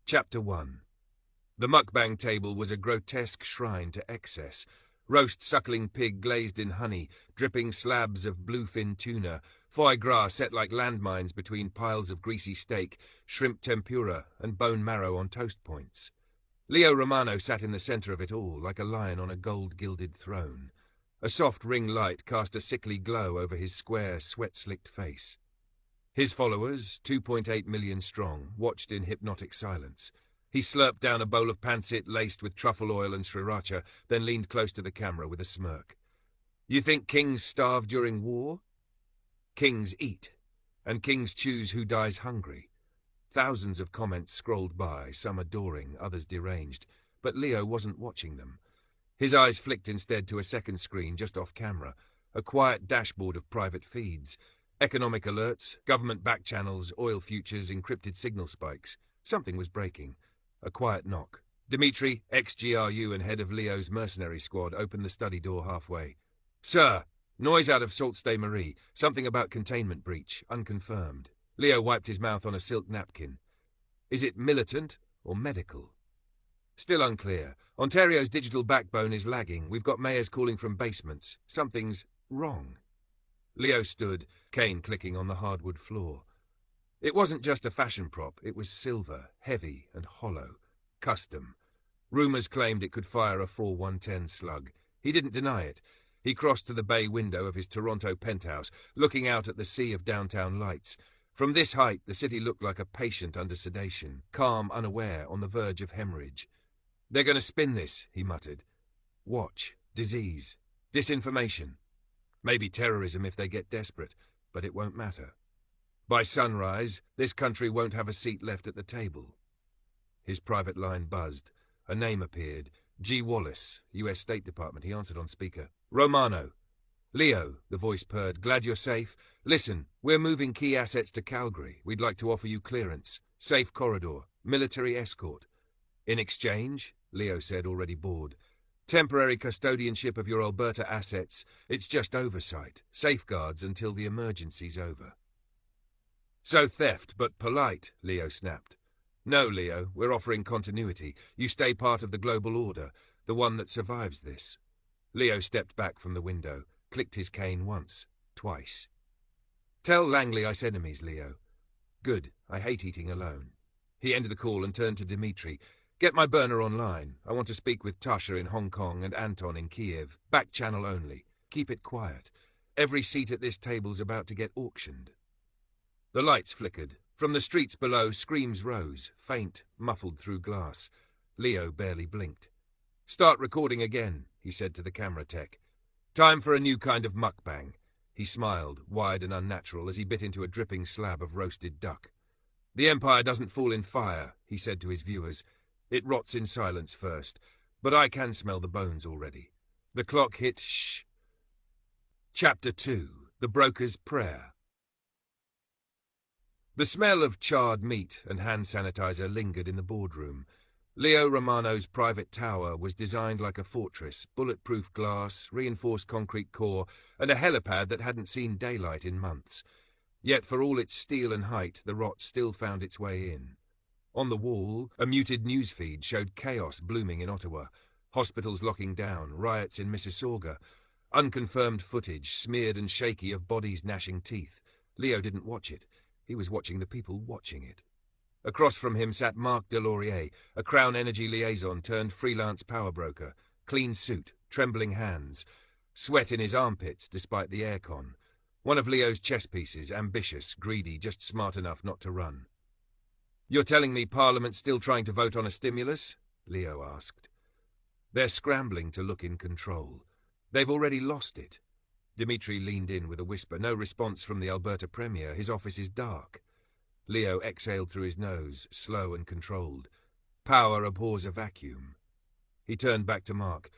Chapter 1. The mukbang table was a grotesque shrine to excess. Roast suckling pig glazed in honey, dripping slabs of bluefin tuna, foie gras set like landmines between piles of greasy steak, shrimp tempura, and bone marrow on toast points. Leo Romano sat in the center of it all, like a lion on a gold-gilded throne. A soft ring light cast a sickly glow over his square, sweat-slicked face. His followers, 2.8 million strong, watched in hypnotic silence. He slurped down a bowl of pancit laced with truffle oil and sriracha, then leaned close to the camera with a smirk. You think kings starve during war? Kings eat, and kings choose who dies hungry. Thousands of comments scrolled by, some adoring, others deranged, but Leo wasn't watching them. His eyes flicked instead to a second screen just off camera, a quiet dashboard of private feeds. Economic alerts, government back channels, oil futures, encrypted signal spikes. Something was breaking. A quiet knock. Dimitri, ex-GRU and head of Leo's mercenary squad, opened the study door halfway. Sir, noise out of Sault Ste. Marie. Something about containment breach, unconfirmed. Leo wiped his mouth on a silk napkin. Is it militant or medical? Still unclear. Ontario's digital backbone is lagging. We've got mayors calling from basements. Something's wrong. Leo stood, cane clicking on the hardwood floor. It wasn't just a fashion prop. It was silver, heavy and hollow. Custom. Rumours claimed it could fire a 4-110 slug. He didn't deny it. He crossed to the bay window of his Toronto penthouse, looking out at the sea of downtown lights. From this height, the city looked like a patient under sedation, calm, unaware, on the verge of hemorrhage. They're going to spin this, he muttered. Watch. Disease. Disinformation. Maybe terrorism if they get desperate, but it won't matter. By sunrise, this country won't have a seat left at the table. His private line buzzed. A name appeared. G. Wallace, U.S. State Department. He answered on speaker. Romano. Leo, the voice purred. Glad you're safe. Listen, we're moving key assets to Calgary. We'd like to offer you clearance. Safe corridor. Military escort. In exchange, Leo said, already bored. Temporary custodianship of your Alberta assets. It's just oversight. Safeguards until the emergency's over. So theft, but polite, Leo snapped. No, Leo, we're offering continuity. You stay part of the global order, the one that survives this. Leo stepped back from the window, clicked his cane once, twice. Tell Langley I said enemies, Leo. Good, I hate eating alone. He ended the call and turned to Dimitri. Get my burner online. I want to speak with Tasha in Hong Kong and Anton in Kiev. Back channel only. Keep it quiet. Every seat at this table's about to get auctioned. The lights flickered. From the streets below, screams rose, faint, muffled through glass. Leo barely blinked. Start recording again, he said to the camera tech. Time for a new kind of mukbang. He smiled, wide and unnatural, as he bit into a dripping slab of roasted duck. The Empire doesn't fall in fire, he said to his viewers. It rots in silence first, but I can smell the bones already. The clock hit shh. Chapter 2. The Broker's Prayer. The smell of charred meat and hand sanitizer lingered in the boardroom. Leo Romano's private tower was designed like a fortress, bulletproof glass, reinforced concrete core, and a helipad that hadn't seen daylight in months. Yet for all its steel and height, the rot still found its way in. On the wall, a muted newsfeed showed chaos blooming in Ottawa, hospitals locking down, riots in Mississauga, unconfirmed footage, smeared and shaky, of bodies gnashing teeth. Leo didn't watch it. He was watching the people watching it. Across from him sat Marc Delorier, a Crown Energy liaison turned freelance power broker, clean suit, trembling hands, sweat in his armpits despite the aircon. One of Leo's chess pieces, ambitious, greedy, just smart enough not to run. You're telling me Parliament's still trying to vote on a stimulus? Leo asked. They're scrambling to look in control. They've already lost it. Dimitri leaned in with a whisper. No response from the Alberta Premier. His office is dark. Leo exhaled through his nose, slow and controlled. Power abhors a vacuum. He turned back to Mark.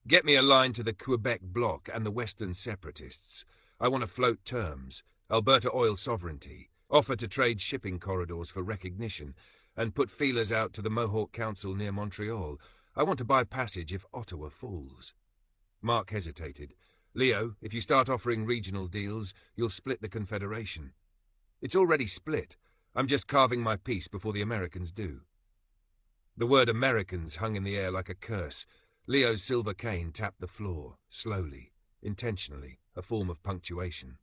Get me a line to the Quebec Bloc and the Western separatists. I want to float terms. Alberta oil sovereignty. Offer to trade shipping corridors for recognition, and put feelers out to the Mohawk Council near Montreal. I want to buy passage if Ottawa falls. Mark hesitated. Leo, if you start offering regional deals, you'll split the Confederation. It's already split. I'm just carving my piece before the Americans do. The word Americans hung in the air like a curse. Leo's silver cane tapped the floor, slowly, intentionally, a form of punctuation.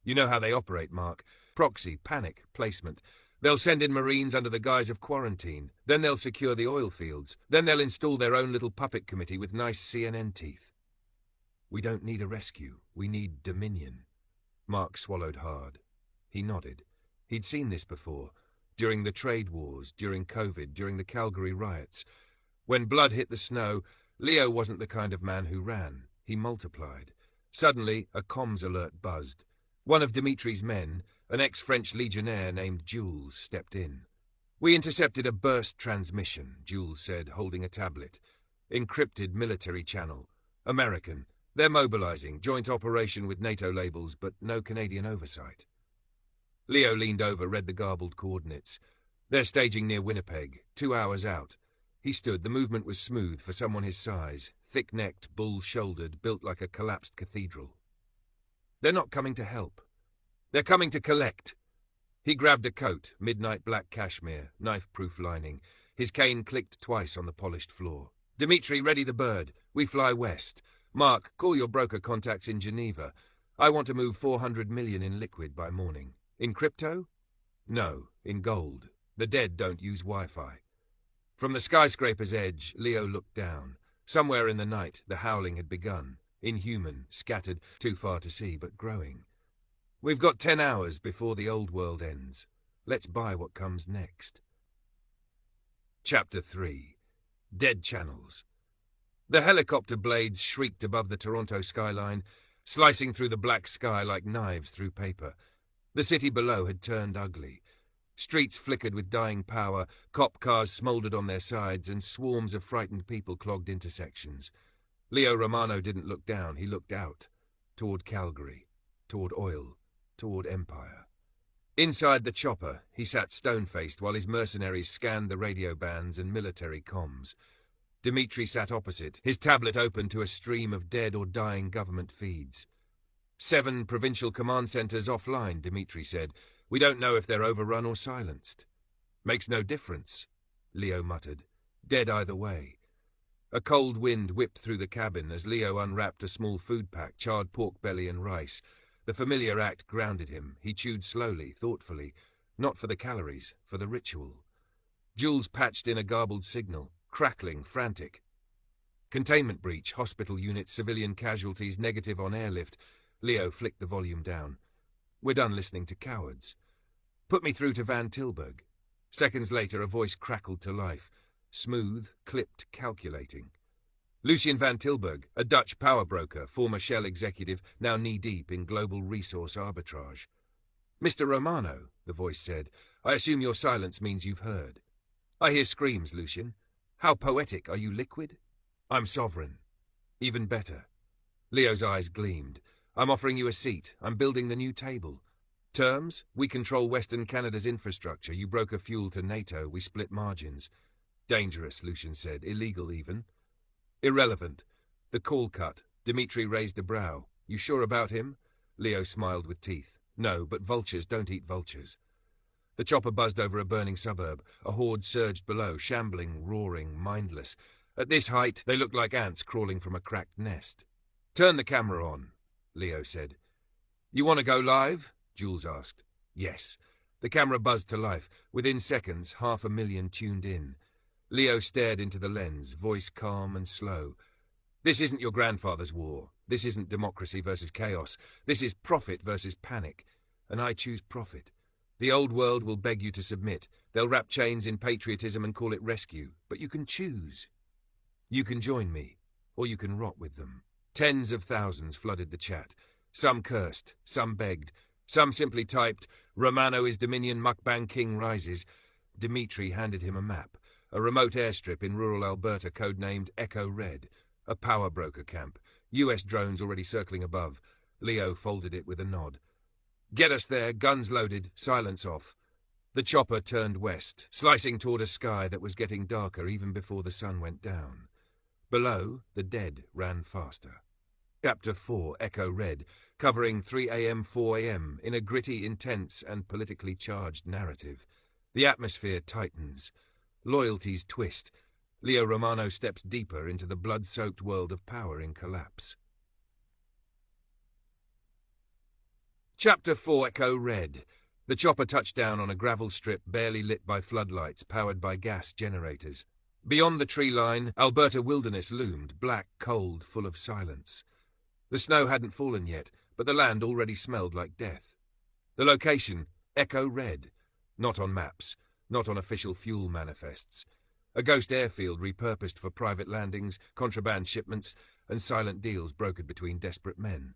You know how they operate, Mark. Proxy, panic, placement. They'll send in Marines under the guise of quarantine. Then they'll secure the oil fields. Then they'll install their own little puppet committee with nice CNN teeth. We don't need a rescue. We need dominion. Mark swallowed hard. He nodded. He'd seen this before. During the trade wars, during COVID, during the Calgary riots. When blood hit the snow, Leo wasn't the kind of man who ran. He multiplied. Suddenly, a comms alert buzzed. One of Dimitri's men, an ex-French legionnaire named Jules, stepped in. We intercepted a burst transmission, Jules said, holding a tablet. Encrypted military channel. American. They're mobilizing, joint operation with NATO labels, but no Canadian oversight. Leo leaned over, read the garbled coordinates. They're staging near Winnipeg, 2 hours out. He stood. The movement was smooth for someone his size, thick-necked, bull-shouldered, built like a collapsed cathedral. They're not coming to help. They're coming to collect. He grabbed a coat, midnight black cashmere, knife-proof lining. His cane clicked twice on the polished floor. Dimitri, ready the bird. We fly west. Mark, call your broker contacts in Geneva. I want to move 400 million in liquid by morning. In crypto? No, in gold. The dead don't use Wi-Fi. From the skyscraper's edge, Leo looked down. Somewhere in the night, the howling had begun. Inhuman, scattered, too far to see, but growing. We've got 10 hours before the old world ends. Let's buy what comes next. Chapter 3. Dead Channels. The helicopter blades shrieked above the Toronto skyline, slicing through the black sky like knives through paper. The city below had turned ugly. Streets flickered with dying power, cop cars smouldered on their sides, and swarms of frightened people clogged intersections. Leo Romano didn't look down, he looked out. Toward Calgary. Toward oil. Toward empire. Inside the chopper, he sat stone-faced while his mercenaries scanned the radio bands and military comms. Dimitri sat opposite, his tablet open to a stream of dead or dying government feeds. 7 provincial command centers offline, Dimitri said. We don't know if they're overrun or silenced. Makes no difference, Leo muttered. Dead either way. A cold wind whipped through the cabin as Leo unwrapped a small food pack, charred pork belly and rice. The familiar act grounded him. He chewed slowly, thoughtfully. Not for the calories, for the ritual. Jules patched in a garbled signal, crackling, frantic. Containment breach, hospital units, civilian casualties, negative on airlift. Leo flicked the volume down. We're done listening to cowards. Put me through to Van Tilburg. Seconds later, a voice crackled to life. Smooth, clipped, calculating. Lucien Van Tilburg, a Dutch power broker, former Shell executive, now knee-deep in global resource arbitrage. Mr. Romano, the voice said, I assume your silence means you've heard. I hear screams, Lucien. How poetic, are you liquid? I'm sovereign. Even better. Leo's eyes gleamed. I'm offering you a seat. I'm building the new table. Terms? We control Western Canada's infrastructure. You broker fuel to NATO. We split margins. Dangerous, Lucien said. Illegal, even. Irrelevant. The call cut. Dimitri raised a brow. You sure about him? Leo smiled with teeth. No, but vultures don't eat vultures. The chopper buzzed over a burning suburb. A horde surged below, shambling, roaring, mindless. At this height, they looked like ants crawling from a cracked nest. Turn the camera on, Leo said. You want to go live? Jules asked. Yes. The camera buzzed to life. Within seconds, 500,000 tuned in. Leo stared into the lens, voice calm and slow. This isn't your grandfather's war. This isn't democracy versus chaos. This is profit versus panic. And I choose profit. The old world will beg you to submit. They'll wrap chains in patriotism and call it rescue. But you can choose. You can join me, or you can rot with them. Tens of thousands flooded the chat. Some cursed, some begged. Some simply typed, Romano is Dominion, Mukbanger King rises. Dimitri handed him a map. A remote airstrip in rural Alberta codenamed Echo Red. A power broker camp. US drones already circling above. Leo folded it with a nod. Get us there, guns loaded, silence off. The chopper turned west, slicing toward a sky that was getting darker even before the sun went down. Below, the dead ran faster. Chapter 4, Echo Red, covering 3 a.m., 4 a.m. in a gritty, intense, and politically charged narrative. The atmosphere tightens. Loyalties twist. Leo Romano steps deeper into the blood-soaked world of power in collapse. Chapter 4, Echo Red. The chopper touched down on a gravel strip barely lit by floodlights powered by gas generators. Beyond the tree line, Alberta wilderness loomed, black, cold, full of silence. The snow hadn't fallen yet, but the land already smelled like death. The location, Echo Red. Not on maps, not on official fuel manifests. A ghost airfield repurposed for private landings, contraband shipments, and silent deals brokered between desperate men.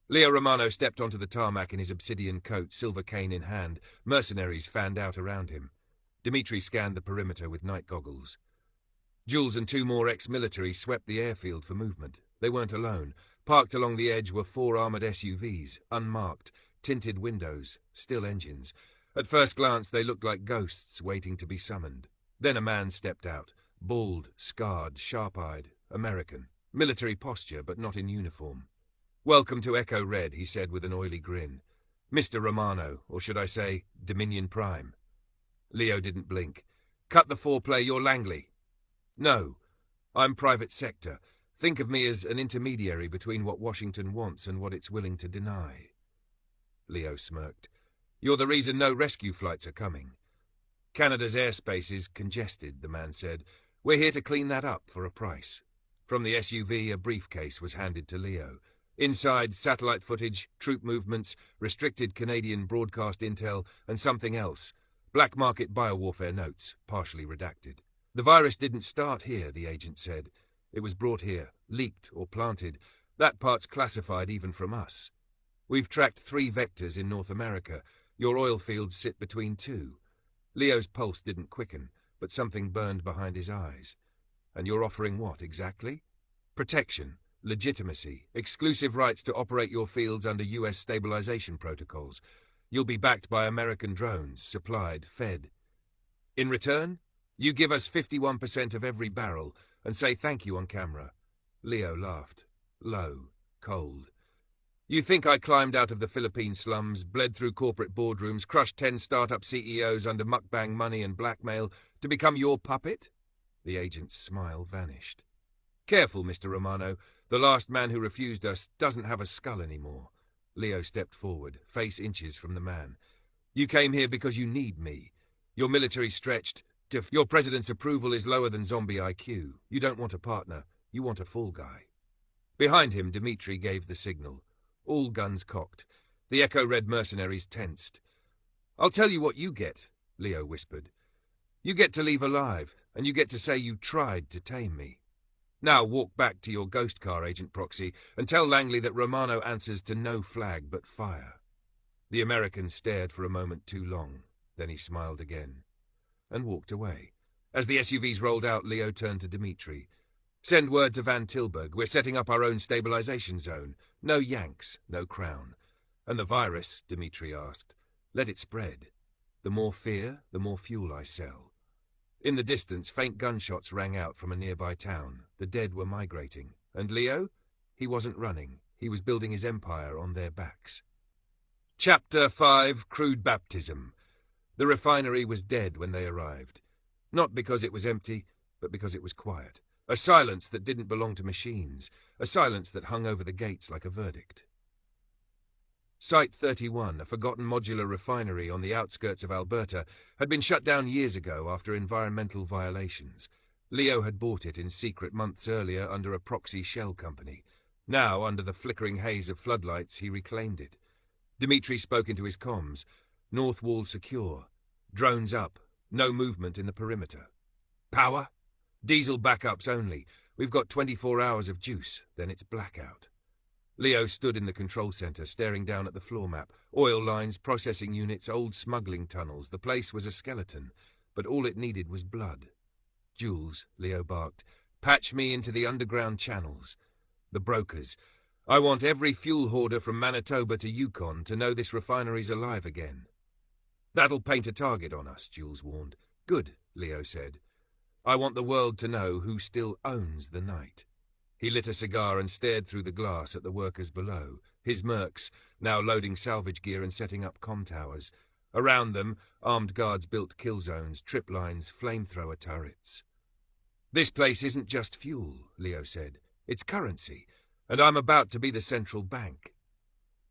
Leo Romano stepped onto the tarmac in his obsidian coat, silver cane in hand. Mercenaries fanned out around him. Dimitri scanned the perimeter with night goggles. Jules and 2 more ex-military swept the airfield for movement. They weren't alone. Parked along the edge were 4 armoured SUVs, unmarked, tinted windows, still engines. At first glance they looked like ghosts waiting to be summoned. Then a man stepped out, bald, scarred, sharp-eyed, American. Military posture, but not in uniform. "Welcome to Echo Red," he said with an oily grin. "Mr. Romano, or should I say, Dominion Prime." Leo didn't blink. "Cut the foreplay, you're Langley." "No, I'm private sector. Think of me as an intermediary between what Washington wants and what it's willing to deny." Leo smirked. "You're the reason no rescue flights are coming." "Canada's airspace is congested," the man said. "We're here to clean that up for a price." From the SUV, a briefcase was handed to Leo. Inside, satellite footage, troop movements, restricted Canadian broadcast intel, and something else. Black market biowarfare notes, partially redacted. "The virus didn't start here," the agent said. "It was brought here, leaked or planted. That part's classified even from us. We've tracked 3 vectors in North America. Your oil fields sit between 2. Leo's pulse didn't quicken, but something burned behind his eyes. "And you're offering what, exactly?" "Protection, legitimacy, exclusive rights to operate your fields under US stabilization protocols. You'll be backed by American drones, supplied, fed. In return, you give us 51% of every barrel and say thank you on camera." Leo laughed, low, cold. "You think I climbed out of the Philippine slums, bled through corporate boardrooms, crushed 10 startup CEOs under mukbang money and blackmail to become your puppet?" The agent's smile vanished. "Careful, Mr. Romano. The last man who refused us doesn't have a skull anymore." Leo stepped forward, face inches from the man. "You came here because you need me. Your military stretched. Your president's approval is lower than zombie IQ. You don't want a partner. You want a fall guy." Behind him, Dimitri gave the signal. All guns cocked. The Echo Red mercenaries tensed. "I'll tell you what you get," Leo whispered. "You get to leave alive, and you get to say you tried to tame me. Now walk back to your ghost car, Agent Proxy, and tell Langley that Romano answers to no flag but fire." The American stared for a moment too long. Then he smiled again and walked away. As the SUVs rolled out, Leo turned to Dimitri. "Send word to Van Tilburg. We're setting up our own stabilization zone. No Yanks, no crown. And the virus," Dimitri asked, "let it spread. The more fear, the more fuel I sell." In the distance, faint gunshots rang out from a nearby town. The dead were migrating. And Leo? He wasn't running. He was building his empire on their backs. Chapter 5, Crude Baptism. The refinery was dead when they arrived. Not because it was empty, but because it was quiet. A silence that didn't belong to machines. A silence that hung over the gates like a verdict. Site 31, a forgotten modular refinery on the outskirts of Alberta, had been shut down years ago after environmental violations. Leo had bought it in secret months earlier under a proxy shell company. Now, under the flickering haze of floodlights, he reclaimed it. Dimitri spoke into his comms. North wall secure. Drones up. No movement in the perimeter. "Power? Diesel backups only. We've got 24 hours of juice, then it's blackout." Leo stood in the control center, staring down at the floor map. Oil lines, processing units, old smuggling tunnels. The place was a skeleton, but all it needed was blood. "Jules," Leo barked, "patch me into the underground channels. The brokers. I want every fuel hoarder from Manitoba to Yukon to know this refinery's alive again." "That'll paint a target on us," Jules warned. "Good," Leo said. "I want the world to know who still owns the night." He lit a cigar and stared through the glass at the workers below. His mercs, now loading salvage gear and setting up comm towers. Around them, armed guards built kill zones, trip lines, flamethrower turrets. "This place isn't just fuel," Leo said. "It's currency, and I'm about to be the central bank."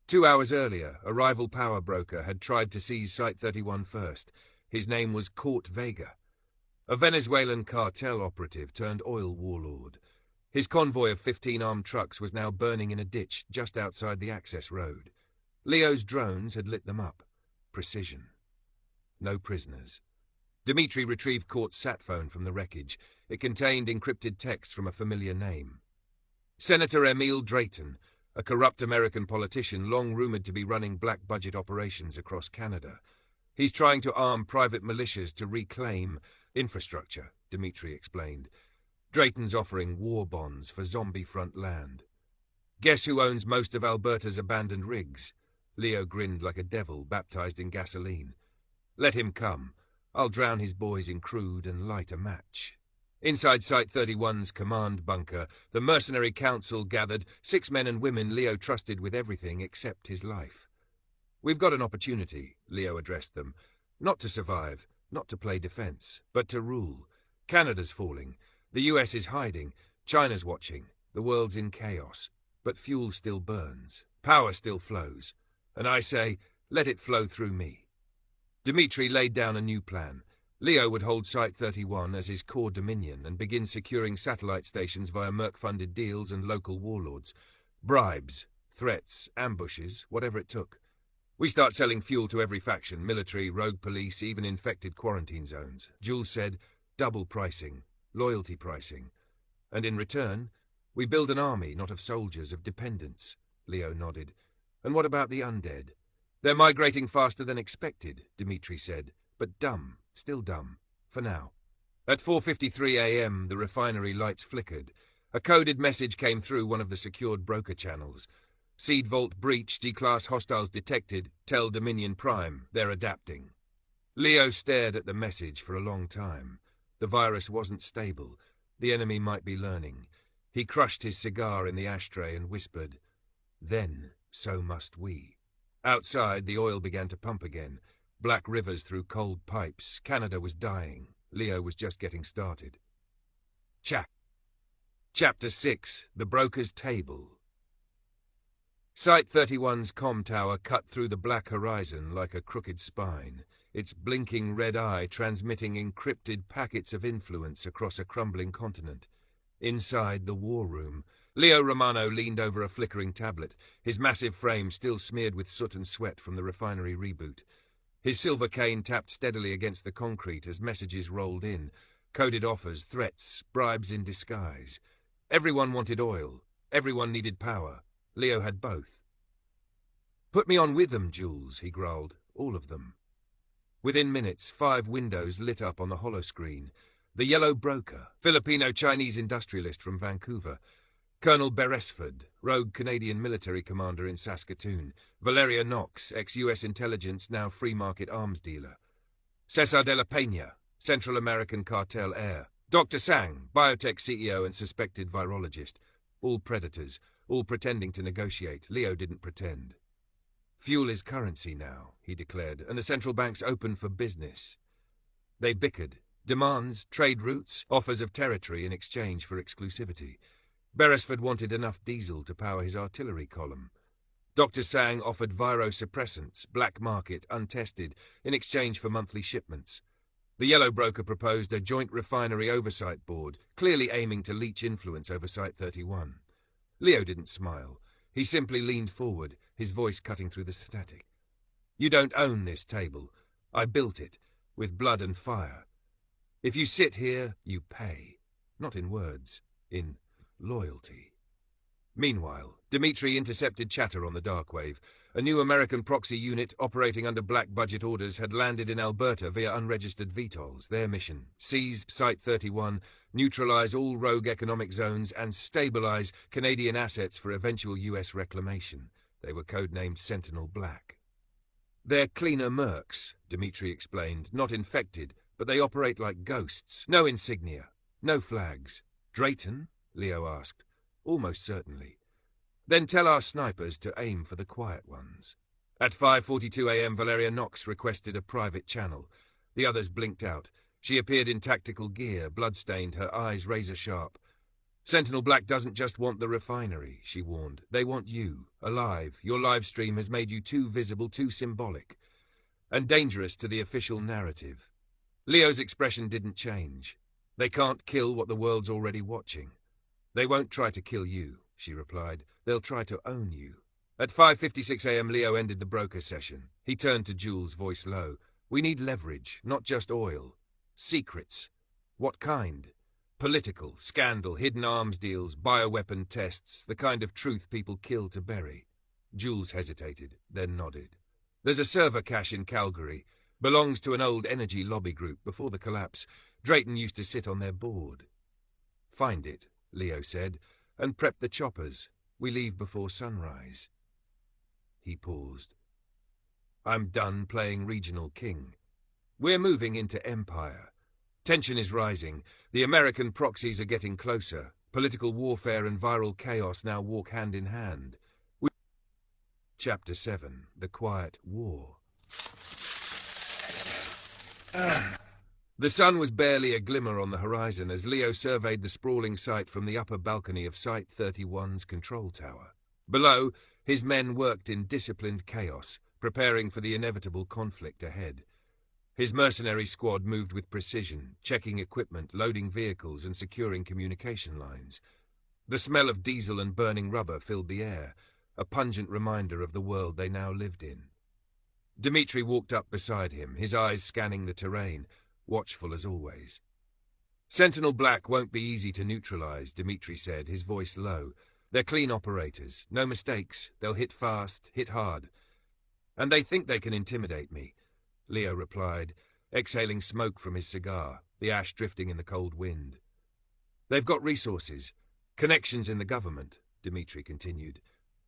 2 hours earlier, a rival power broker had tried to seize Site 31 first. His name was Court Vega, a Venezuelan cartel operative turned oil warlord. His convoy of 15 armed trucks was now burning in a ditch just outside the access road. Leo's drones had lit them up. Precision. No prisoners. Dmitri retrieved Court's sat phone from the wreckage. It contained encrypted text from a familiar name. Senator Emil Drayton, a corrupt American politician long rumored to be running black-budget operations across Canada. "He's trying to arm private militias to reclaim infrastructure," Dmitri explained. "Drayton's offering war bonds for zombie-front land." "Guess who owns most of Alberta's abandoned rigs?" Leo grinned like a devil baptized in gasoline. "Let him come. I'll drown his boys in crude and light a match." Inside Site 31's command bunker, the mercenary council gathered, 6 men and women Leo trusted with everything except his life. "We've got an opportunity," Leo addressed them. "Not to survive, not to play defense, but to rule. Canada's falling. The US is hiding. China's watching. The world's in chaos. But fuel still burns. Power still flows. And I say, let it flow through me." Dmitri laid down a new plan. Leo would hold Site 31 as his core dominion and begin securing satellite stations via Merc-funded deals and local warlords. Bribes, threats, ambushes, whatever it took. "We start selling fuel to every faction, military, rogue police, even infected quarantine zones." Jules said, "Double pricing, loyalty pricing. And in return, we build an army, not of soldiers, of dependents." Leo nodded. "And what about the undead?" "They're migrating faster than expected," Dmitri said, "but dumb. Still dumb. For now." At 4:53 a.m., the refinery lights flickered. A coded message came through one of the secured broker channels. "Seed vault breach, D-class hostiles detected. Tell Dominion Prime. They're adapting." Leo stared at the message for a long time. The virus wasn't stable. The enemy might be learning. He crushed his cigar in the ashtray and whispered, "Then, so must we." Outside, the oil began to pump again. Black rivers through cold pipes. Canada was dying. Leo was just getting started. Chapter 6. The Broker's Table. Site 31's comm tower cut through the black horizon like a crooked spine, its blinking red eye transmitting encrypted packets of influence across a crumbling continent. Inside the war room, Leo Romano leaned over a flickering tablet, his massive frame still smeared with soot and sweat from the refinery reboot. His silver cane tapped steadily against the concrete as messages rolled in, coded offers, threats, bribes in disguise. Everyone wanted oil. Everyone needed power. Leo had both. "Put me on with them, Jules," he growled. "All of them." Within minutes, 5 windows lit up on the holoscreen. The Yellow Broker, Filipino-Chinese industrialist from Vancouver. Colonel Beresford, rogue Canadian military commander in Saskatoon. Valeria Knox, ex-US intelligence, now free-market arms dealer. Cesar de la Peña, Central American cartel heir. Dr. Sang, biotech CEO and suspected virologist. All predators, all pretending to negotiate. Leo didn't pretend. "Fuel is currency now," he declared, "and the central bank's open for business." They bickered. Demands, trade routes, offers of territory in exchange for exclusivity. Beresford wanted enough diesel to power his artillery column. Dr. Sang offered virosuppressants, black market, untested, in exchange for monthly shipments. The Yellow Broker proposed a joint refinery oversight board, clearly aiming to leech influence over Site 31. Leo didn't smile. He simply leaned forward, his voice cutting through the static. "You don't own this table. I built it, with blood and fire. If you sit here, you pay. Not in words, in loyalty." Meanwhile, Dmitri intercepted chatter on the darkwave. A new American proxy unit operating under black-budget orders had landed in Alberta via unregistered VTOLs. Their mission: seize Site 31, neutralize all rogue economic zones, and stabilize Canadian assets for eventual US reclamation. They were codenamed Sentinel Black. "They're cleaner mercs," Dmitri explained, "not infected, but they operate like ghosts. No insignia, no flags." "Drayton?" Leo asked. "Almost certainly." "Then tell our snipers to aim for the quiet ones." At 5:42 a.m., Valeria Knox requested a private channel. The others blinked out. She appeared in tactical gear, blood-stained, her eyes razor-sharp. Sentinel Black doesn't just want the refinery, she warned. They want you, alive. Your live stream has made you too visible, too symbolic, and dangerous to the official narrative. Leo's expression didn't change. They can't kill what the world's already watching. They won't try to kill you, she replied. They'll try to own you. At 5:56 a.m., Leo ended the broker session. He turned to Jules, voice low. We need leverage, not just oil. Secrets. What kind? Political, scandal, hidden arms deals, bioweapon tests, the kind of truth people kill to bury. Jules hesitated, then nodded. There's a server cache in Calgary. Belongs to an old energy lobby group. Before the collapse, Drayton used to sit on their board. Find it, Leo said, and prep the choppers. We leave before sunrise. He paused. I'm done playing regional king. We're moving into empire. Tension is rising. The American proxies are getting closer. Political warfare and viral chaos now walk hand in hand. Chapter 7. The Quiet War. The sun was barely a glimmer on the horizon as Leo surveyed the sprawling site from the upper balcony of Site 31's control tower. Below, his men worked in disciplined chaos, preparing for the inevitable conflict ahead. His mercenary squad moved with precision, checking equipment, loading vehicles, and securing communication lines. The smell of diesel and burning rubber filled the air, a pungent reminder of the world they now lived in. Dmitri walked up beside him, his eyes scanning the terrain, watchful as always. Sentinel Black won't be easy to neutralize, Dmitri said, his voice low. They're clean operators, no mistakes, they'll hit fast, hit hard. And they think they can intimidate me, Leo replied, exhaling smoke from his cigar, the ash drifting in the cold wind. They've got resources, connections in the government, Dmitri continued.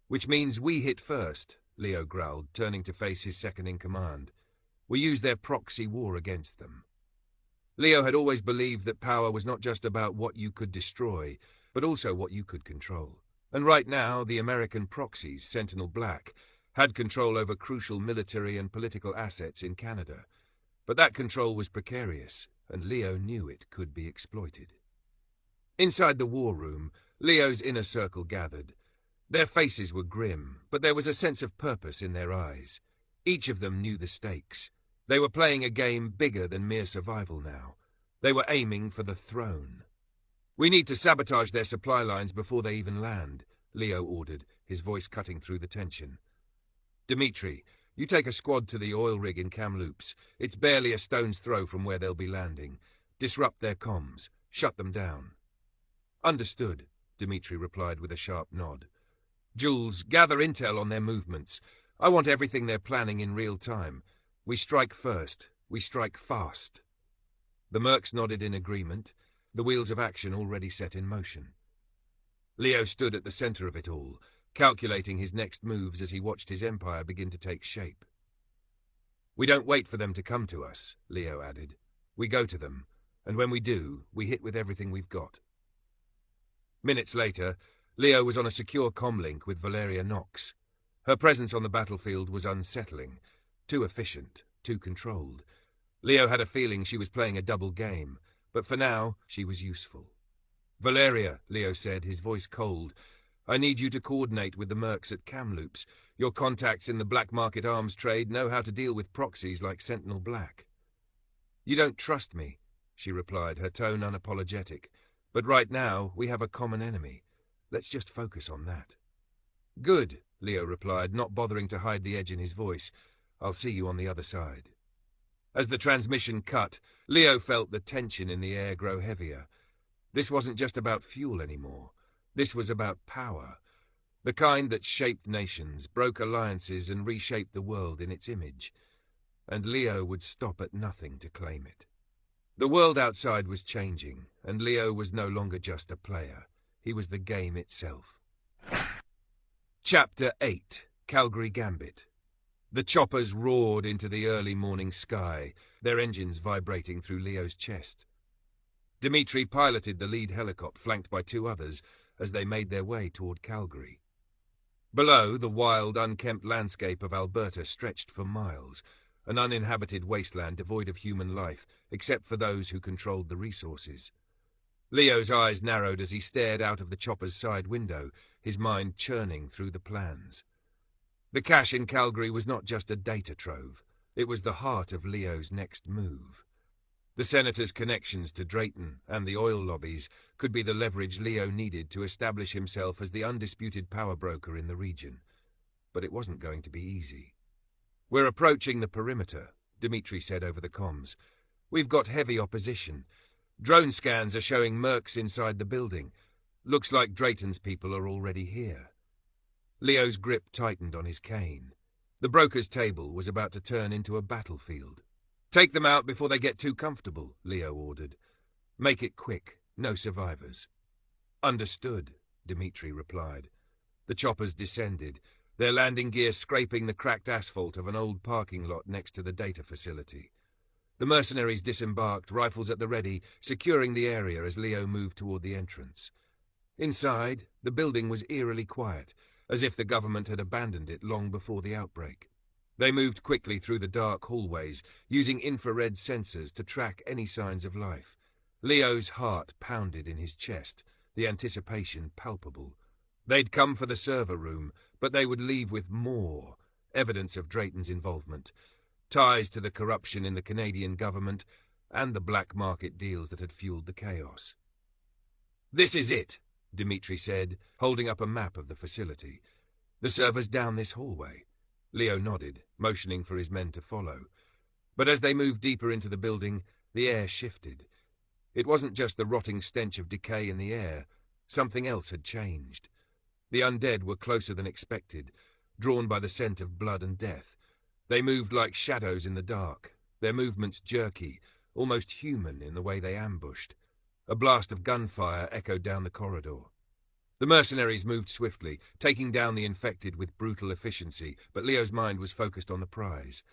Which means we hit first, Leo growled, turning to face his second-in-command. We use their proxy war against them. Leo had always believed that power was not just about what you could destroy, but also what you could control. And right now, the American proxies, Sentinel Black, had control over crucial military and political assets in Canada. But that control was precarious, and Leo knew it could be exploited. Inside the war room, Leo's inner circle gathered. Their faces were grim, but there was a sense of purpose in their eyes. Each of them knew the stakes. They were playing a game bigger than mere survival now. They were aiming for the throne. We need to sabotage their supply lines before they even land, Leo ordered, his voice cutting through the tension. Dmitri, you take a squad to the oil rig in Kamloops. It's barely a stone's throw from where they'll be landing. Disrupt their comms. Shut them down. Understood, Dmitri replied with a sharp nod. Jules, gather intel on their movements. I want everything they're planning in real time. We strike first. We strike fast. The mercs nodded in agreement, the wheels of action already set in motion. Leo stood at the center of it all, calculating his next moves as he watched his empire begin to take shape. We don't wait for them to come to us, Leo added. We go to them, and when we do, we hit with everything we've got. Minutes later, Leo was on a secure comlink with Valeria Knox. Her presence on the battlefield was unsettling, too efficient, too controlled. Leo had a feeling she was playing a double game, but for now, she was useful. Valeria, Leo said, his voice cold, I need you to coordinate with the mercs at Kamloops. Your contacts in the black market arms trade know how to deal with proxies like Sentinel Black. You don't trust me, she replied, her tone unapologetic. But right now, we have a common enemy. Let's just focus on that. Good, Leo replied, not bothering to hide the edge in his voice. I'll see you on the other side. As the transmission cut, Leo felt the tension in the air grow heavier. This wasn't just about fuel anymore. This was about power, the kind that shaped nations, broke alliances, and reshaped the world in its image. And Leo would stop at nothing to claim it. The world outside was changing, and Leo was no longer just a player. He was the game itself. Chapter 8. Calgary Gambit. The choppers roared into the early morning sky, their engines vibrating through Leo's chest. Dmitri piloted the lead helicopter, flanked by two others, as they made their way toward Calgary. Below, the wild, unkempt landscape of Alberta stretched for miles, an uninhabited wasteland devoid of human life, except for those who controlled the resources. Leo's eyes narrowed as he stared out of the chopper's side window, his mind churning through the plans. The cache in Calgary was not just a data trove. It was the heart of Leo's next move. The senator's connections to Drayton and the oil lobbies could be the leverage Leo needed to establish himself as the undisputed power broker in the region. But it wasn't going to be easy. "We're approaching the perimeter," Dimitri said over the comms. "We've got heavy opposition. Drone scans are showing mercs inside the building. Looks like Drayton's people are already here." Leo's grip tightened on his cane. The broker's table was about to turn into a battlefield. "Take them out before they get too comfortable," Leo ordered. "Make it quick. No survivors." "Understood," Dimitri replied. The choppers descended, their landing gear scraping the cracked asphalt of an old parking lot next to the data facility. The mercenaries disembarked, rifles at the ready, securing the area as Leo moved toward the entrance. Inside, the building was eerily quiet, as if the government had abandoned it long before the outbreak. They moved quickly through the dark hallways, using infrared sensors to track any signs of life. Leo's heart pounded in his chest, the anticipation palpable. They'd come for the server room, but they would leave with more evidence of Drayton's involvement, ties to the corruption in the Canadian government, and the black market deals that had fueled the chaos. "This is it," Dimitri said, holding up a map of the facility. "The server's down this hallway." Leo nodded, motioning for his men to follow. But as they moved deeper into the building, the air shifted. It wasn't just the rotting stench of decay in the air. Something else had changed. The undead were closer than expected, drawn by the scent of blood and death. They moved like shadows in the dark, their movements jerky, almost human in the way they ambushed. A blast of gunfire echoed down the corridor. The mercenaries moved swiftly, taking down the infected with brutal efficiency, but Leo's mind was focused on the prize.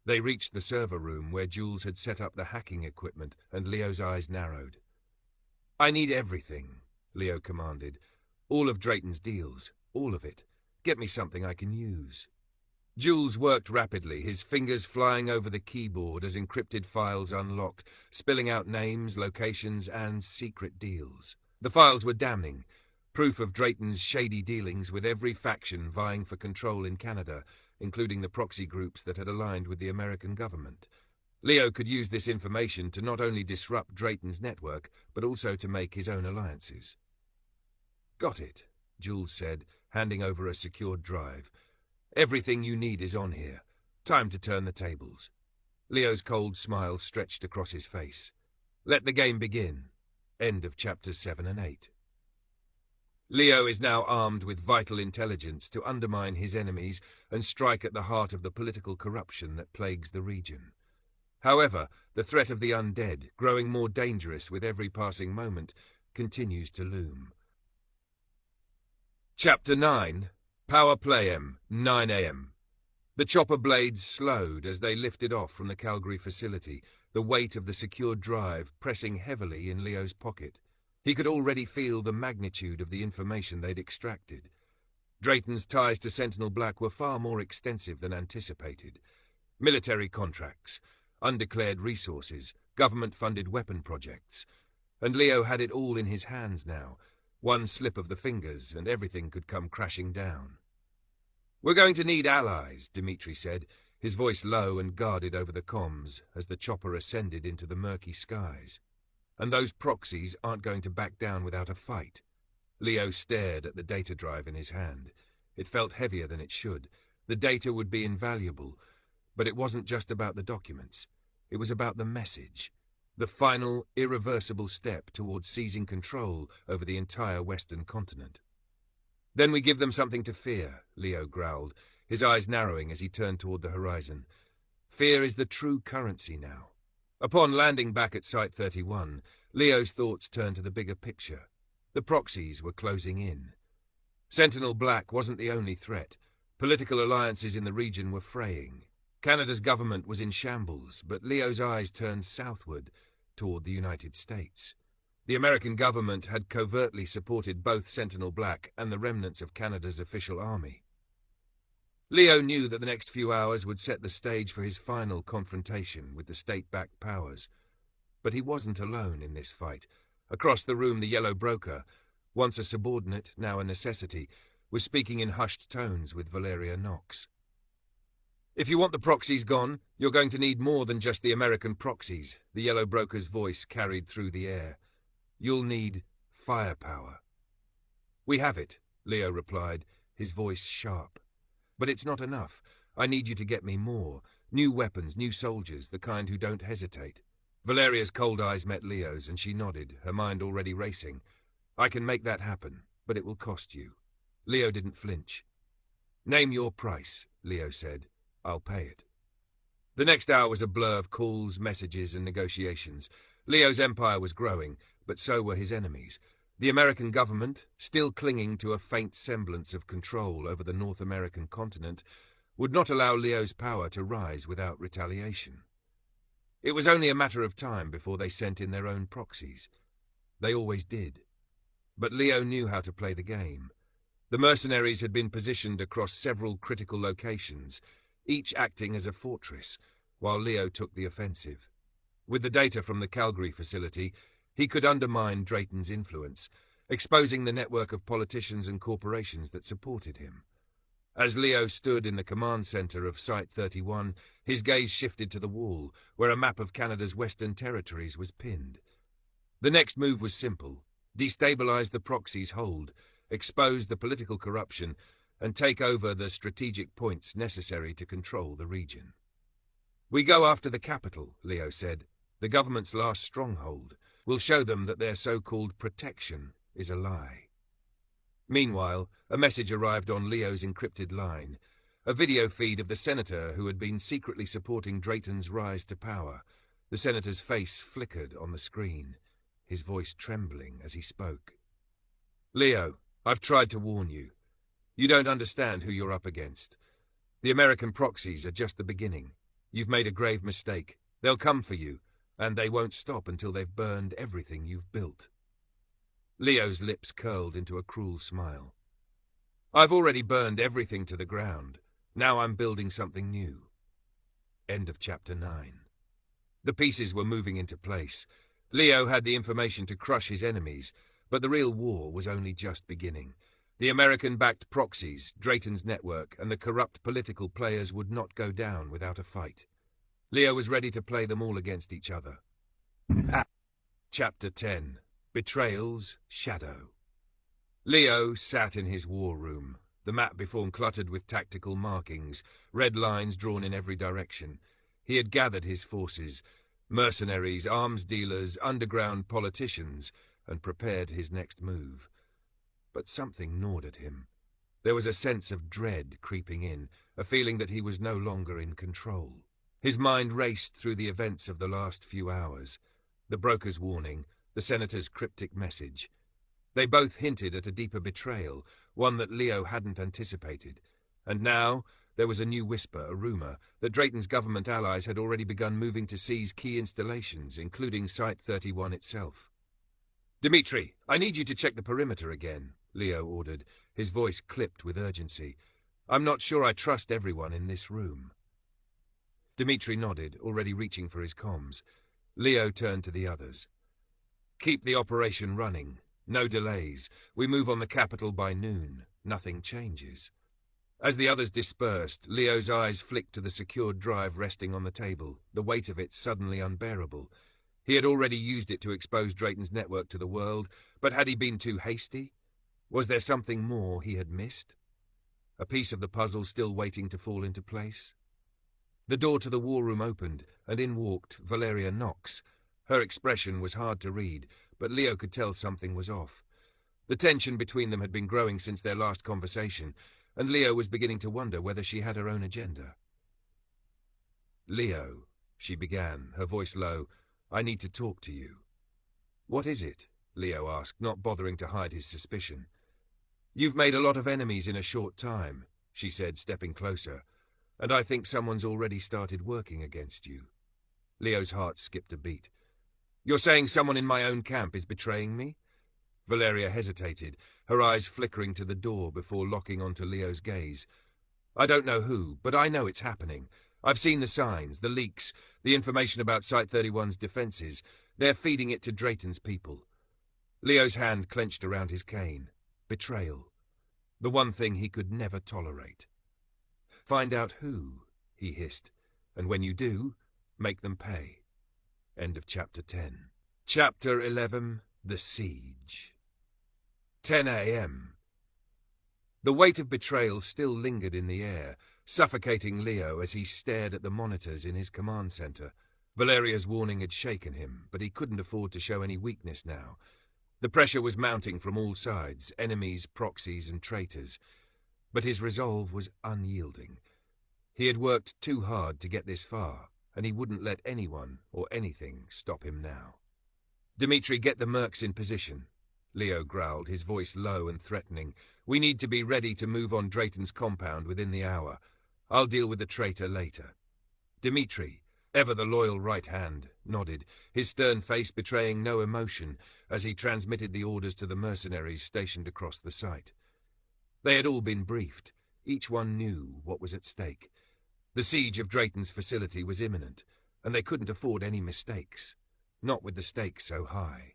They reached the server room where Jules had set up the hacking equipment, and Leo's eyes narrowed. "I need everything," Leo commanded. "All of Drayton's deals, all of it. Get me something I can use." Jules worked rapidly, his fingers flying over the keyboard as encrypted files unlocked, spilling out names, locations, and secret deals. The files were damning, proof of Drayton's shady dealings with every faction vying for control in Canada, including the proxy groups that had aligned with the American government. Leo could use this information to not only disrupt Drayton's network, but also to make his own alliances. "Got it," Jules said, handing over a secured drive. "Everything you need is on here. Time to turn the tables." Leo's cold smile stretched across his face. Let the game begin. End of chapters 7 and 8. Leo is now armed with vital intelligence to undermine his enemies and strike at the heart of the political corruption that plagues the region. However, the threat of the undead, growing more dangerous with every passing moment, continues to loom. Chapter 9. Power Play M, 9 a.m. The chopper blades slowed as they lifted off from the Calgary facility, the weight of the secured drive pressing heavily in Leo's pocket. He could already feel the magnitude of the information they'd extracted. Drayton's ties to Sentinel Black were far more extensive than anticipated. Military contracts, undeclared resources, government-funded weapon projects. And Leo had it all in his hands now. One slip of the fingers, and everything could come crashing down. "We're going to need allies," Dimitri said, his voice low and guarded over the comms as the chopper ascended into the murky skies. "And those proxies aren't going to back down without a fight." Leo stared at the data drive in his hand. It felt heavier than it should. The data would be invaluable, but it wasn't just about the documents. It was about the message. The final, irreversible step towards seizing control over the entire Western continent. "Then we give them something to fear," Leo growled, his eyes narrowing as he turned toward the horizon. "Fear is the true currency now." Upon landing back at Site 31, Leo's thoughts turned to the bigger picture. The proxies were closing in. Sentinel Black wasn't the only threat. Political alliances in the region were fraying. Canada's government was in shambles, but Leo's eyes turned southward, toward the United States. The American government had covertly supported both Sentinel Black and the remnants of Canada's official army. Leo knew that the next few hours would set the stage for his final confrontation with the state-backed powers. But he wasn't alone in this fight. Across the room, the Yellow Broker, once a subordinate, now a necessity, was speaking in hushed tones with Valeria Knox. "If you want the proxies gone, you're going to need more than just the American proxies," the Yellow Broker's voice carried through the air. "You'll need firepower." "We have it," Leo replied, his voice sharp. "But it's not enough. I need you to get me more. New weapons, new soldiers, the kind who don't hesitate." Valeria's cold eyes met Leo's, and she nodded, her mind already racing. "I can make that happen, but it will cost you." Leo didn't flinch. "Name your price," Leo said. "I'll pay it." The next hour was a blur of calls, messages, and negotiations. Leo's empire was growing, but so were his enemies. The American government, still clinging to a faint semblance of control over the North American continent, would not allow Leo's power to rise without retaliation. It was only a matter of time before they sent in their own proxies. They always did. But Leo knew how to play the game. The mercenaries had been positioned across several critical locations, each acting as a fortress, while Leo took the offensive. With the data from the Calgary facility, he could undermine Drayton's influence, exposing the network of politicians and corporations that supported him. As Leo stood in the command center of Site 31, his gaze shifted to the wall, where a map of Canada's Western Territories was pinned. The next move was simple: destabilize the proxy's hold, expose the political corruption, and take over the strategic points necessary to control the region. "We go after the capital," Leo said, "the government's last stronghold. We'll show them that their so-called protection is a lie." Meanwhile, a message arrived on Leo's encrypted line, a video feed of the senator who had been secretly supporting Drayton's rise to power. The senator's face flickered on the screen, his voice trembling as he spoke. "Leo, I've tried to warn you. You don't understand who you're up against. The American proxies are just the beginning. You've made a grave mistake. They'll come for you, and they won't stop until they've burned everything you've built." Leo's lips curled into a cruel smile. "I've already burned everything to the ground. Now I'm building something new." End of Chapter 9. The pieces were moving into place. Leo had the information to crush his enemies, but the real war was only just beginning. The American-backed proxies, Drayton's network, and the corrupt political players would not go down without a fight. Leo was ready to play them all against each other. Chapter 10. Betrayal's Shadow. Leo sat in his war room, the map before him cluttered with tactical markings, red lines drawn in every direction. He had gathered his forces, mercenaries, arms dealers, underground politicians, and prepared his next move. But something gnawed at him. There was a sense of dread creeping in, a feeling that he was no longer in control. His mind raced through the events of the last few hours. The broker's warning, the senator's cryptic message. They both hinted at a deeper betrayal, one that Leo hadn't anticipated. And now there was a new whisper, a rumor, that Drayton's government allies had already begun moving to seize key installations, including Site 31 itself. "Dimitri, I need you to check the perimeter again," Leo ordered, his voice clipped with urgency. "I'm not sure I trust everyone in this room." Dimitri nodded, already reaching for his comms. Leo turned to the others. "Keep the operation running. No delays. We move on the capital by noon. Nothing changes." As the others dispersed, Leo's eyes flicked to the secured drive resting on the table, the weight of it suddenly unbearable. He had already used it to expose Drayton's network to the world, but had he been too hasty? Was there something more he had missed? A piece of the puzzle still waiting to fall into place? The door to the war room opened, and in walked Valeria Knox. Her expression was hard to read, but Leo could tell something was off. The tension between them had been growing since their last conversation, and Leo was beginning to wonder whether she had her own agenda. "Leo," she began, her voice low, "I need to talk to you." "What is it?" Leo asked, not bothering to hide his suspicion. "You've made a lot of enemies in a short time," she said, stepping closer, "and I think someone's already started working against you." Leo's heart skipped a beat. You're saying someone in my own camp is betraying me? Valeria hesitated, her eyes flickering to the door before locking onto Leo's gaze. I don't know who, but I know it's happening. I've seen the signs, the leaks, the information about Site-31's defenses. They're feeding it to Drayton's people. Leo's hand clenched around his cane. Betrayal. The one thing he could never tolerate. Find out who, he hissed, and when you do, make them pay. End of Chapter 10. Chapter 11. The Siege. 10 a.m. The weight of betrayal still lingered in the air, suffocating Leo as he stared at the monitors in his command center. Valeria's warning had shaken him, but he couldn't afford to show any weakness now. The pressure was mounting from all sides, enemies, proxies, and traitors. But his resolve was unyielding. He had worked too hard to get this far, and he wouldn't let anyone or anything stop him now. Dimitri, get the mercs in position, Leo growled, his voice low and threatening. We need to be ready to move on Drayton's compound within the hour. I'll deal with the traitor later. Dimitri, ever the loyal right hand, nodded, his stern face betraying no emotion as he transmitted the orders to the mercenaries stationed across the site. They had all been briefed. Each one knew what was at stake. The siege of Drayton's facility was imminent, and they couldn't afford any mistakes, not with the stakes so high.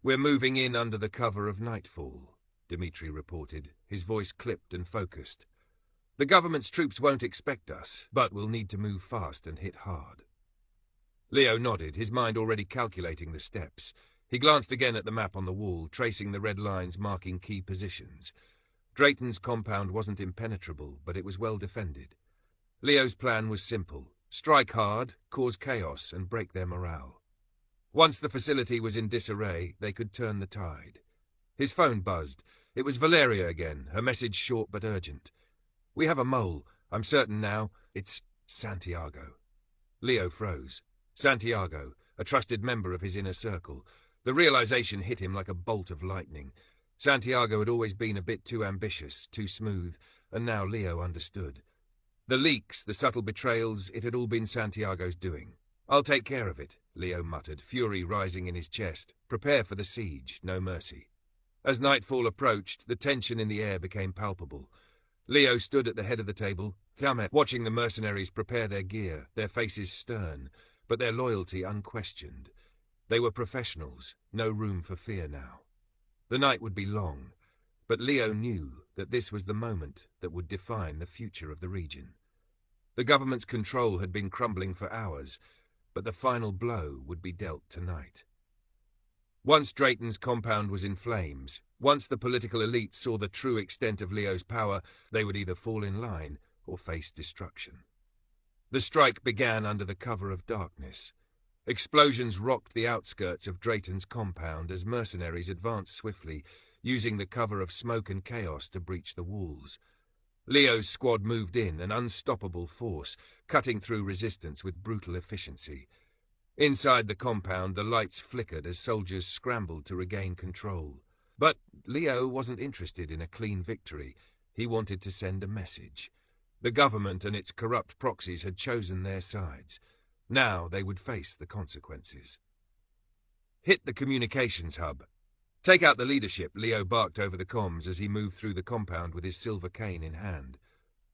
We're moving in under the cover of nightfall, Dimitri reported, his voice clipped and focused. The government's troops won't expect us, but we'll need to move fast and hit hard. Leo nodded, his mind already calculating the steps. He glanced again at the map on the wall, tracing the red lines marking key positions. Drayton's compound wasn't impenetrable, but it was well defended. Leo's plan was simple. Strike hard, cause chaos, and break their morale. Once the facility was in disarray, they could turn the tide. His phone buzzed. It was Valeria again, her message short but urgent. We have a mole. I'm certain now. It's Santiago. Leo froze. Santiago, a trusted member of his inner circle. The realization hit him like a bolt of lightning. Santiago had always been a bit too ambitious, too smooth, and now Leo understood. The leaks, the subtle betrayals, it had all been Santiago's doing. I'll take care of it, Leo muttered, fury rising in his chest. Prepare for the siege, no mercy. As nightfall approached, the tension in the air became palpable. Leo stood at the head of the table, watching the mercenaries prepare their gear, their faces stern, but their loyalty unquestioned. They were professionals, no room for fear now. The night would be long, but Leo knew that this was the moment that would define the future of the region. The government's control had been crumbling for hours, but the final blow would be dealt tonight. Once Drayton's compound was in flames, once the political elite saw the true extent of Leo's power, they would either fall in line or face destruction. The strike began under the cover of darkness. Explosions rocked the outskirts of Drayton's compound as mercenaries advanced swiftly, using the cover of smoke and chaos to breach the walls. Leo's squad moved in, an unstoppable force, cutting through resistance with brutal efficiency. Inside the compound, the lights flickered as soldiers scrambled to regain control. But Leo wasn't interested in a clean victory. He wanted to send a message. The government and its corrupt proxies had chosen their sides. Now they would face the consequences. Hit the communications hub. Take out the leadership, Leo barked over the comms as he moved through the compound with his silver cane in hand.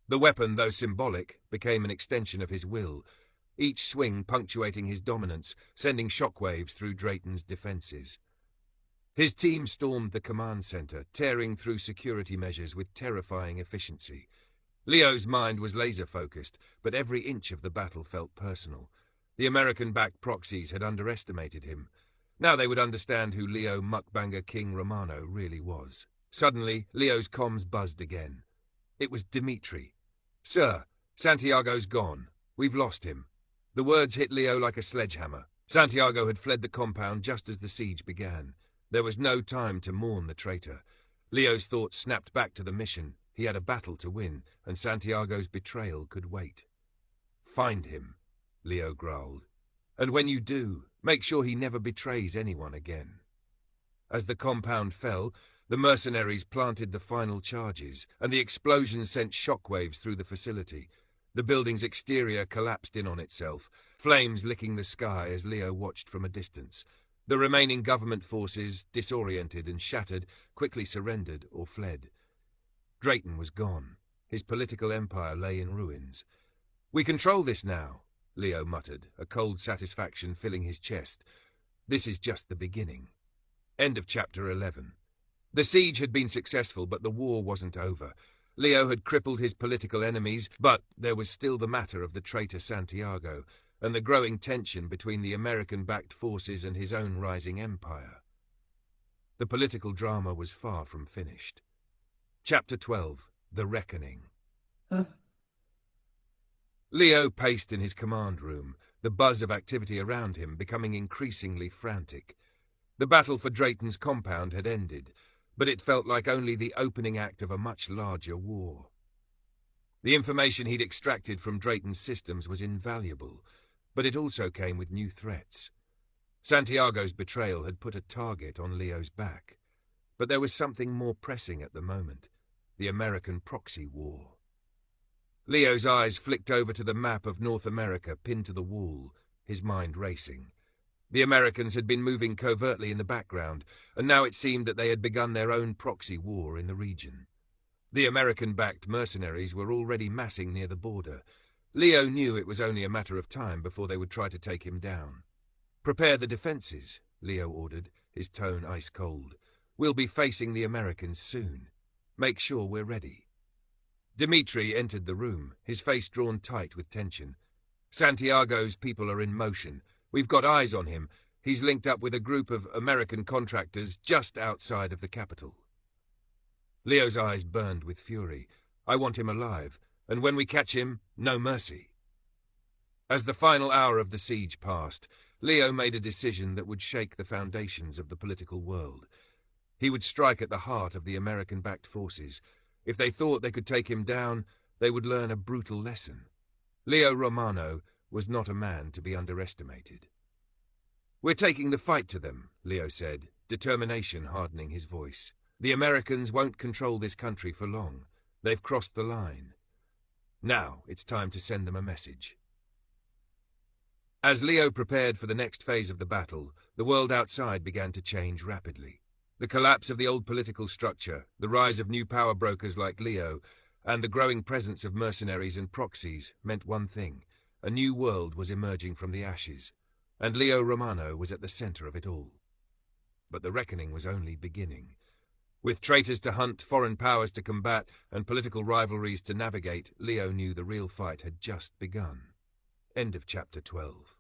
The weapon, though symbolic, became an extension of his will, each swing punctuating his dominance, sending shockwaves through Drayton's defenses. His team stormed the command center, tearing through security measures with terrifying efficiency. Leo's mind was laser-focused, but every inch of the battle felt personal. The American-backed proxies had underestimated him. Now they would understand who Leo Mukbanger King Romano really was. Suddenly, Leo's comms buzzed again. It was Dimitri. Sir, Santiago's gone. We've lost him. The words hit Leo like a sledgehammer. Santiago had fled the compound just as the siege began. There was no time to mourn the traitor. Leo's thoughts snapped back to the mission. He had a battle to win, and Santiago's betrayal could wait. Find him, Leo growled. And when you do, make sure he never betrays anyone again. As the compound fell, the mercenaries planted the final charges, and the explosion sent shockwaves through the facility. The building's exterior collapsed in on itself. flames licking the sky as Leo watched from a distance. The remaining government forces, disoriented and shattered, quickly surrendered or fled. Drayton was gone. His political empire lay in ruins. "We control this now," Leo muttered, a cold satisfaction filling his chest. This is just the beginning. End of chapter 11. The siege had been successful, but the war wasn't over. Leo had crippled his political enemies, but there was still the matter of the traitor Santiago, and the growing tension between the American-backed forces and his own rising empire. The political drama was far from finished. Chapter 12. The Reckoning. Leo paced in his command room, the buzz of activity around him becoming increasingly frantic. The battle for Drayton's compound had ended, but it felt like only the opening act of a much larger war. The information he'd extracted from Drayton's systems was invaluable, but it also came with new threats. Santiago's betrayal had put a target on Leo's back, but there was something more pressing at the moment: the American proxy war. Leo's eyes flicked over to the map of North America pinned to the wall, his mind racing. The Americans had been moving covertly in the background, and now it seemed that they had begun their own proxy war in the region. The American-backed mercenaries were already massing near the border. Leo knew it was only a matter of time before they would try to take him down. "Prepare the defenses," Leo ordered, his tone ice-cold. "We'll be facing the Americans soon. Make sure we're ready." Dmitri entered the room, his face drawn tight with tension. "Santiago's people are in motion. We've got eyes on him. He's linked up with a group of American contractors just outside of the capital." Leo's eyes burned with fury. "I want him alive, and when we catch him, no mercy." As the final hour of the siege passed, Leo made a decision that would shake the foundations of the political world. He would strike at the heart of the American-backed forces. If they thought they could take him down, they would learn a brutal lesson. Leo Romano was not a man to be underestimated. "We're taking the fight to them," Leo said, determination hardening his voice. "The Americans won't control this country for long. They've crossed the line. Now it's time to send them a message." As Leo prepared for the next phase of the battle, the world outside began to change rapidly. The collapse of the old political structure, the rise of new power brokers like Leo, and the growing presence of mercenaries and proxies meant one thing: a new world was emerging from the ashes, and Leo Romano was at the center of it all. But the reckoning was only beginning. With traitors to hunt, foreign powers to combat, and political rivalries to navigate, Leo knew the real fight had just begun. End of chapter 12.